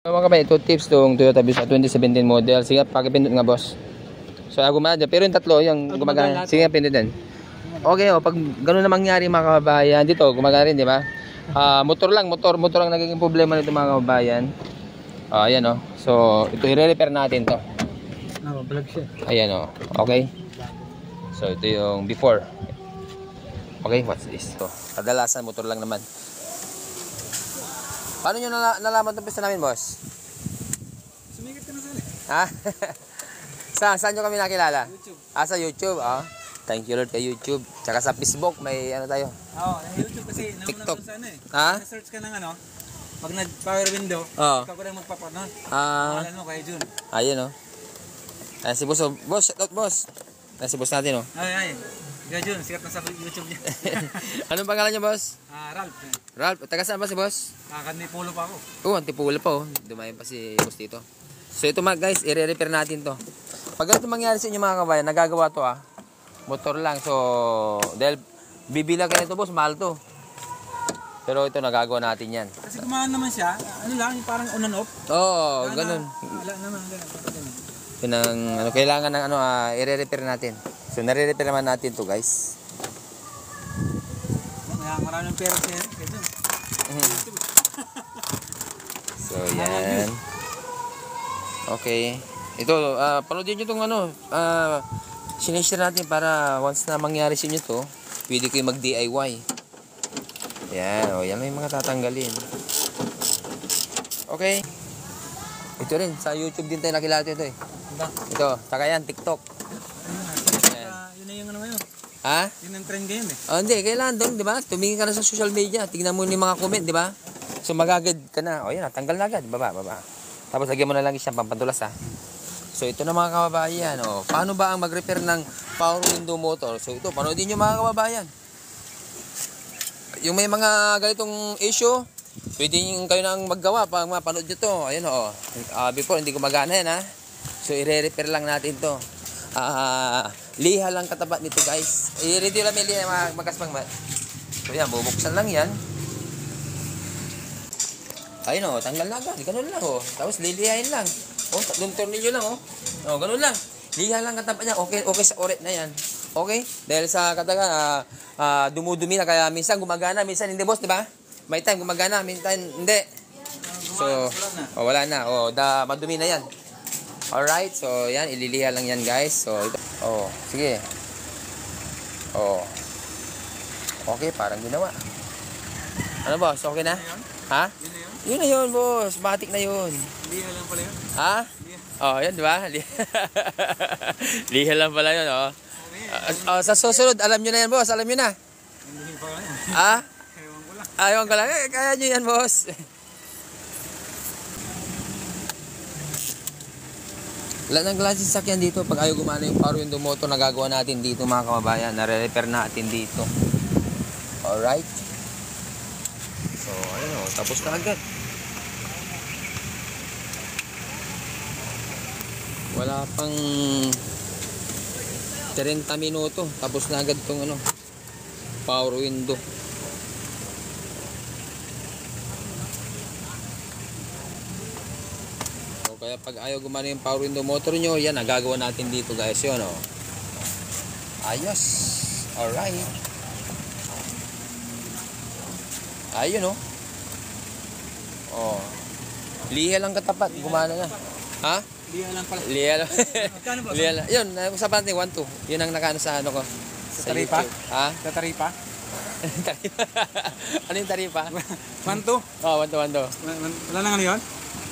Mga kapay, 2 tips tong Toyota Vios 2017 model. Sige, pakipindot nga boss. So, gumana. Pero yung tatlo, yung gumagana. Sige, pindot din. Okay, pag gano'n na mangyari mga kababayan, dito, gumagana rin, di ba? Motor lang nagiging problema nito mga kababayan. Ayan So, ito i-repair natin to. Vlog siya. Ayan okay. So, ito yung before. Okay, what's this? Ito, kadalasan motor lang naman. Paano nyo nalaman itong pista namin, boss? Sumikit ka na sana. Ha? Saan nyo kami nakilala? YouTube. Sa YouTube, Thank you Lord kay YouTube. Tsaka sa Facebook, may ano tayo? Oo, YouTube kasi TikTok. Sana eh. Ha? Na-search ka ng pag nag-power window, ikaw ko lang magpapanon. Pangalan mo kay Jun. Ayun Ayan si boss. Boss, shout out boss. Ayan si boss natin Ay. Kaya Jun, sikat na sa YouTube niya. Anong pangalan niya, boss? Ralph. Ralph, taga saan ba si boss? Kandipulo pa ako. Antipulo pa Dumayan pa si boss dito. So ito guys, i-repair natin to. Pag ganito mangyari sa inyo mga kabayan, nagagawa to motor lang. So, dahil bibila ka nito boss, mahal to. Pero ito nagagawa natin yan. Kasi gumaan naman siya, lang, parang on and off. Oo, ganun. Wala naman, Yun ang kailangan ng i-repair natin. So, nare-repair naman natin to guys. Maraming pera siya. So, yan. Okay. Ito, panoodin nyo itong sinishare natin para once na mangyari sa inyo to, pwede kayo mag-DIY. Yan, yan yung mga tatanggalin. Okay. Ito rin, sa YouTube din tayo nakilala ito Ito, saka yan, TikTok. Yun na yung ngayon. Ha? Yun ang trend game Hindi, kailangan doon, di ba? Tumingin ka na sa social media, tingnan mo yung mga comment, di ba? So magagad ka na. Yan, tanggal na agad, baba. Tapos lagyan mo na lang isang pampantulas So ito na mga kababayan, paano ba ang mag-repair ng power window motor? So ito, panoodin nyo mga kababayan. Yung may mga ganitong issue, pwede kayo nang maggawa pag mapanood nyo to. Ayun before hindi gumagana yan So i-repair lang natin to. Liha lang katapat nito guys. I-ready lang may liha magkaspang So yan, bubuksan lang yan. Ayun tanggal na agad. Ganun lang Tapos lilihain lang. Tatlong tornilyo lang ganun lang. Liha lang katapat niya. Okay sa oret na yan. Okay? Dahil sa kataga dumudumi na kaya minsan gumagana, minsan hindi boss, di ba? May time gumagana, minsan hindi. So, wala na. Madumi na yan. Alright, so yan, ililiha lang yan guys. So, ito. Sige. Okay, parang ginawa. Ano boss, okay na? Ha? Yun na yun boss, matik na yun. Liha lang pala yun. Ha? Yan di ba? Liha lang pala yun sa susunod, alam nyo na yan boss, alam nyo na. Hindi pa yan. Ewan ko lang. Ewan ko lang, kaya nyo yan boss. Lahat ng klase sasakyan dito, pag ayaw gumana yung power window motor, nagagawa natin dito mga kababayan, nare-repair natin dito. Alright. So, ayun tapos na agad. Wala pang 30 minuto, tapos na agad tong power window. Kaya pag ayaw gumana yung power window motor nyo, yan, nagagawa natin dito guys yun Ayos. Alright. Ayun liha lang katapat, gumana na. Ha? Liha lang pala. Liha lang. Magkano ba? Liha lang. Yun, usapan natin 1-2. Yun ang nakano sa ko. Sa taripa? YouTube. Ha? Sa taripa? Taripa. Ano yung taripa? 1-2? 1-2. Wala nang ano yun?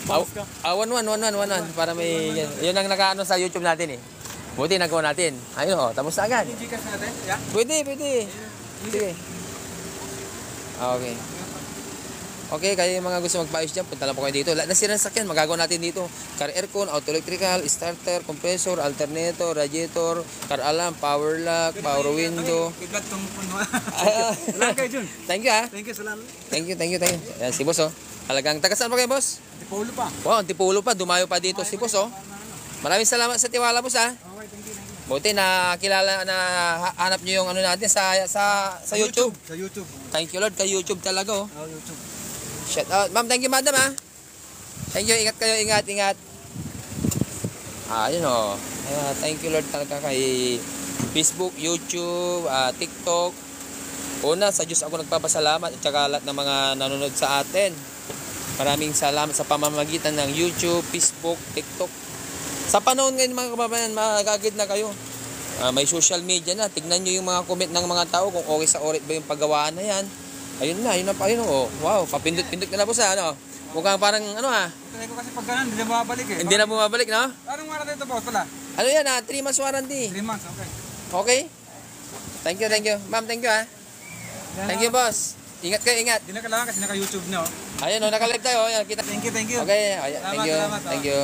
1-1 para may yun ang nakaano sa YouTube natin Buti nagawa natin. Ayun tapos na agad. Yung Gcash natin? Yeah? Pwede. Sige. Okay. Okay, kayo yung mga gusto magpaayos dyan, punta lang po kayo dito. Lahat na sila ng sakyan, magagawa natin dito. Car aircon, auto electrical, starter, compressor, alternator, radiator, car alarm, power lock, power window. Kiblat tong puno. Salamat kayo, Jun. Thank you Thank you, salamat. Thank you. Yan si boss Halagang taga saan pa kayo boss? Antipolo pa. Wow, Antipolo pa, dumayo pa dito si boss Maraming salamat sa tiwala boss Okay, thank you. Buti na kilala na hanap niyo yung natin sa YouTube. Sa YouTube. Thank you Lord kay YouTube talaga YouTube. Shout out. Ma'am, thank you madam Thank you, ingat kayo, ingat. Ayun o. Thank you Lord talaga kay Facebook, YouTube, TikTok. Una, sa Diyos ako nagpapasalamat at saka lahat ng mga nanonood sa atin. Maraming salamat sa pamamagitan ng YouTube, Facebook, TikTok. Sa panahon ngayon mga kababayan, magagid na kayo. May social media na. Tignan nyo yung mga comment ng mga tao kung okay sa orit ba yung paggawaan na yan. Ayun na oh. Wow, papindot-pindot ka na po sa ano. Mukhang parang ano Try ko kasi pag ganun, hindi na bumabalik eh. Hindi na bumabalik, no? Anong warranty ito boss pala? Ano yan 3 months warranty. 3 months, okay. Okay? Thank you. Ma'am, thank you Thank you boss. Ingat kayo, ingat. Hindi na kailangan kasi naka-YouTube nyo. Ayun naka-live tayo. Ayan, kita. Thank you. Okay, ayan, Salamat. thank you.